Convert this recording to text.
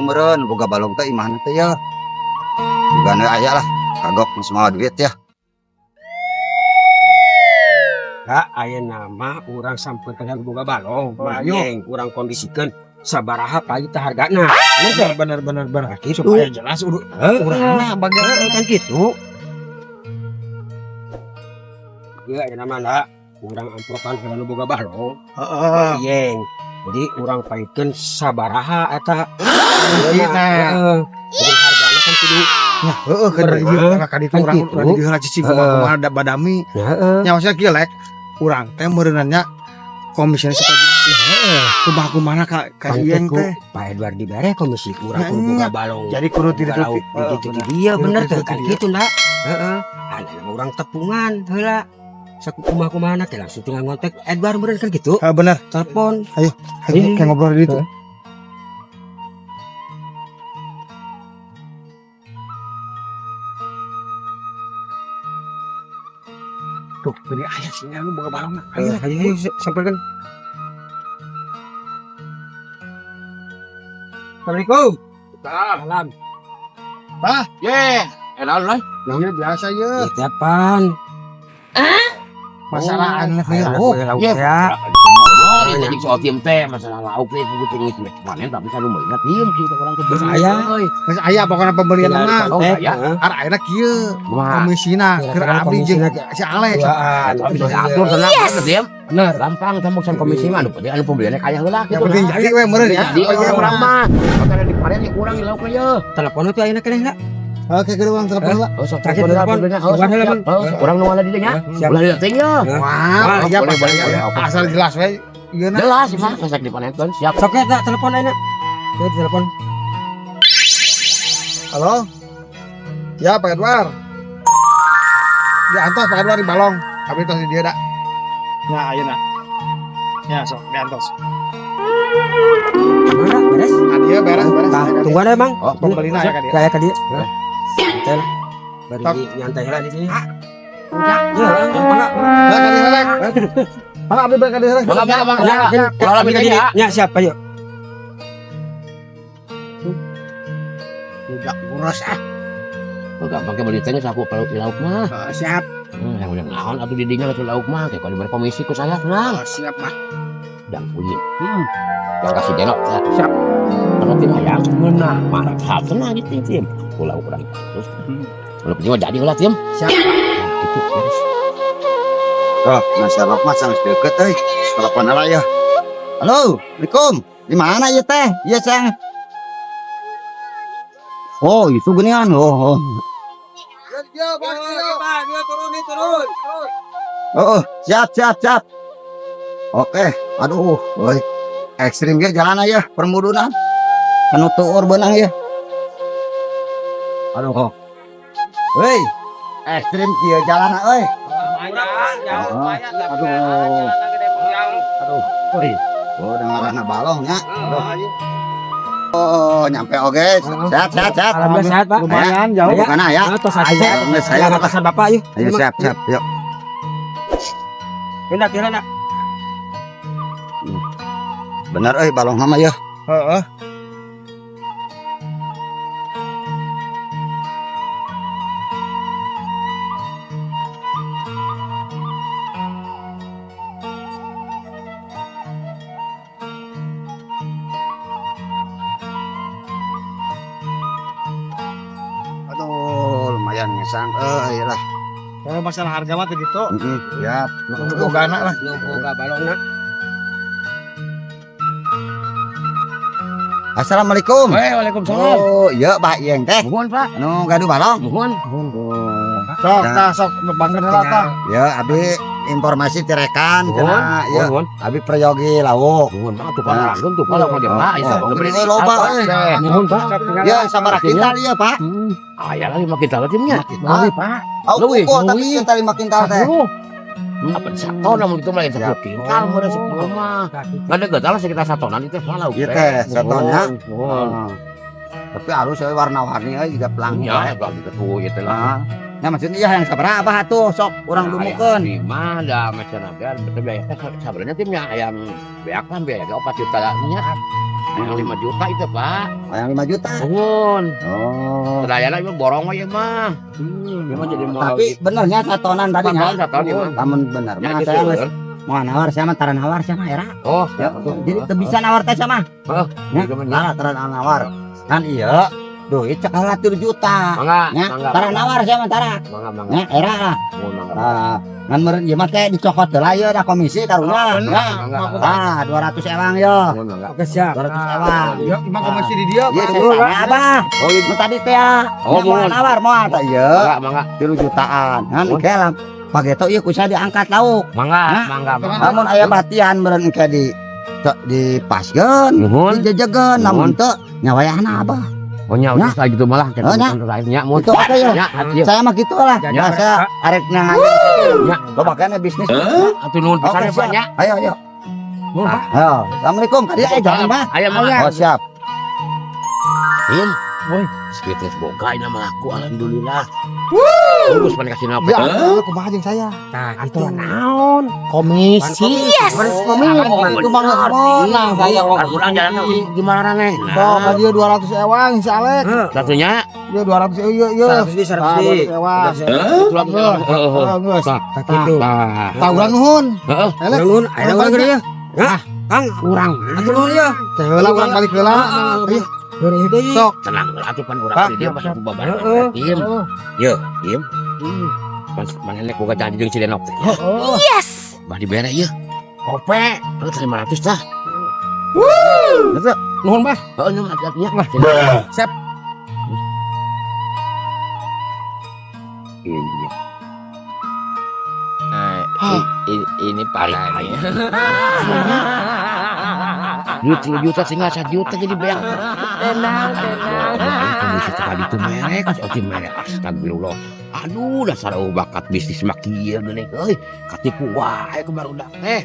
meureun boga balong teh imahna teh ya. Jugana aya lah kagok semua duit ya. Kak, aya nama urang sampeun teh boga balong. Mayeng urang kondisikeun sabaraha payu teh hargana. Bener Kitu. supaya jelas urangna bagaimana kan kitu. Ieu aya nama da urang amplokan kana boga balong. heeh Mayeng. Jadi urang paikeun sabaraha eta. kita Jadi hargana kan kudu heeh keur ieu ka ditu Kan urang kitu. urang digeula cicing kumaha da badami heeh. nya maksudnya kieu lek urang teh meureunannya komisinya sepajuh kumaha ka ieu teh Pak Edward dibere komisi urang Ya, kudu boga iya. balong. jadi kudu ditutupi Gitu dia bener teh kan Iya. kitu nda. Heeh. Ada nama urang tepungan heula. Saku kumaha-kumahana teh langsung tinggal ngontek Edward bener kan gitu. bener Telepon. ayo kayak ngobrol di ditu tuh ini aya sinyal lu boga balong ayo Ayo sampaikan. Assalamualaikum. Salam. Ye, enak lah. ya biasa ye Itu apaan? masalah anu Ayo lauk Iya. ya. Oh, ini jadi soal tim teh masalah lauk teh kudu tinggi kemarin tapi kan lumayan tim sih orang teh. Terus aya? geus aya pokona pembelian mah Oh, kontak. aya. ar ayeuna kieu Wah, komisina keur Kira-kira abdi jeung komisina si Ale tapi bisa diatur tenang kan tim. Bener, gampang temu san komisi mah anu anu pembeliannya kaya heula yang penting jadi we meureun ya Jadi orang mah. Makanya di kemarin yang kurang lauk ya. Telepon itu ayeuna keneh enggak? oke keur urang telepon heula Oh, sok Terakhir telepon. Orang Heula, Bang. orang nu ada di dinya. Siap. Ulah lihat ya. wah iya boleh, pas boleh, boleh. asal jelas we ieu na Jelas mah kasek dipanenkeun siap. Sok eta telepon ayeuna. Ya telepon. halo ya Pak Edward diantos Pak Edward di balong tapi tos di dia dak ya ayeuna ya sok diantos Mana beres? dia beres Tah, tunggu ada Bang. Oh, pembelian aya ka dia Kayak ka dia. Santai lah. Bari Sok. nyantai lah di sini. udah Ya, mangga. lah ka dia rek Bang abdi balik ka dia rek Bang. Ya, Kalau lebih tadi ya. Ya, siap ayo. udah urus Oh, gampang ke beli tanya saku kalau lauk mah. siap Yang udah naon atuh di dinya langsung lauk mah kayak kalau berkomisi ku saya tenang. siap mah Dan kulit. Yang kasih denok ya. Siap. Kalau tidak yang menah mantap tenang gitu tim. Ku lauk kurang terus. Kalau penting mah jadi ulah tim. siap Itu beres. Oh, masalah mah sangat deket euy. Telepon ala ya. Halo, Assalamualaikum. Di mana ya teh? Iya, Sang. Oh, itu ginian. Oh. Oh, siap. Oke, aduh, woi. Ekstrim ya jalan aja, permudunan. Penuh tuur benang ya. Aduh, kok. Woi, ekstrim kia jalan euy. Aduh, woi. Oh, dengaran balong ya. Oh, nyampe oke. Sehat. Alhamdulillah sehat, Pak. lumayan jauh Ya. Bukan ya. Tos aja. Saya Atasan Bapak yuk. Ayo siap. Yuk. Pindah kira nak. Bener euy balong mah ya. heeh Aduh, lumayan ngesang euy lah. kalau masalah harga mah teh gitu Siap. bogana lah Boga balongna. Assalamualaikum. Waalaikumsalam. Oh, iya Pak Yeng teh. Mohon Pak. Anu gaduh balong. Mohon. sok Ya. tah sok bangkeun heula tah Ya, abi informasi tirekan cenah ya. Mohon. Abi prayogi lauk. Mohon Pak tuh Pak. Langsung tuh kalau mau jemaah Oh, isa oh, beri oh, loba, Mohon Pak. Ya, sabar kintal ya, Pak. Ya lah 5 kintal timnya. Mari, Pak. Oh, Leuwih, kuko tapi leuwih. kintal 5 kintal teh. Apa satu namun itu lain 10 kintal meureun 10 mah. Ngade geutala sekitar satonan itu mah lauk Ieu teh satonya. Mohon. Oh. Tapi harus euy warna-warni euy juga pelang. Ya, gak gitu itu Nah, lah. ya maksudnya iya yang sabaraha atuh sok urang dumukeun. Di mana macam biar betul biaya sabarnya timnya yang beak kan biaya 4 juta nya. Yang 5 juta itu, Pak. Oh, yang 5 juta. Nuhun. Oh. Sadayana ieu borong we ieu mah. Ieu mah jadi mau Tapi benernya satonan tadi nya. satu ieu mah. Lamun bener Ya, mah gitu, saya geus kan? mau nawar saya mah tara nawar saya mah era. Oh, Ya, jadi teu bisa nawar teh sama. Heeh. Ya, tara nawar. Kan iya duit cek 2 juta. Mangga, Ya, mangga. tara nawar saya mah tara. Mangga. Ya, era lah. Nuhun, mangga. Ah, ngan meureun ieu mah teh dicokot heula ieu da komisi karunya. Ya. Mangga. 200 ewang yo. Nuhun, mangga. Oke siap. 200 ewang. Ya, imah komisi di dia. Iya, Pak. saya tanya abah. Oh, iya. Nu tadi teh ya. Oh, Mau mohon. nawar mau teh ieu. Mangga. 3 jutaan. Ngan Mohon. kelam. Pageto ieu kusaha diangkat lauk. Mangga. Lamun aya batian meureun engke dipaskeun, Nuhun. dijejegeun, lamun teu nyawayahna abah. Oh nya Nya. udah gitu malah Oh, nya. nya mun. Itu apa ya? Nya, atuh. Saya mah gitu lah. Ya, Ya, ya, saya arek nangain. Ya. Lo makanya bisnis. Atuh nuhun pisan Oke, ya, Pak siap. nya. Ayo, ayo. Ayo, assalamualaikum. Tadi jangan mah. Aya mangga. Oh, siap. Im. Woi, speedless boga ini mah aku alhamdulillah. Terus mana kasih napa? Ya, kumaha jeung saya. Nah, Itu itu naon? Komisi. Itu banget menang saya. Kurang jalan gimana rane? Sok ka dia 200 ewang si Alek. Satunya Dia 200 ieu ieu. 100 di 100 di. 200 ewang. tulang. Geus. Gitu. Tawuran nuhun. Heeh. Alek. Ulun, ayo urang gede ya. Hah? Kang, Kurang. atuh nuhun ya. Teh heula urang balik heula. Ayo. Sok. Tenang, atuh pan urang Pak. dia pas aku babar. Heeh. Im. Yo, Im. Pas mana lek boga janji jeung si Denok teh. Yes! Bah dibere ieu. Kope. Heeh 500 tah. Nuhun, Bah. Heeh nu nya lah. Siap. Ini. Ini parah nih. Duit 3 juta tinggal 1 juta jadi beak. Tenang. Kondisi tadi itu merek, oke merek. Astagfirullah. Aduh, dasar bakat bisnis mah kieu geuning euy. Katipu wae ke barudak teh.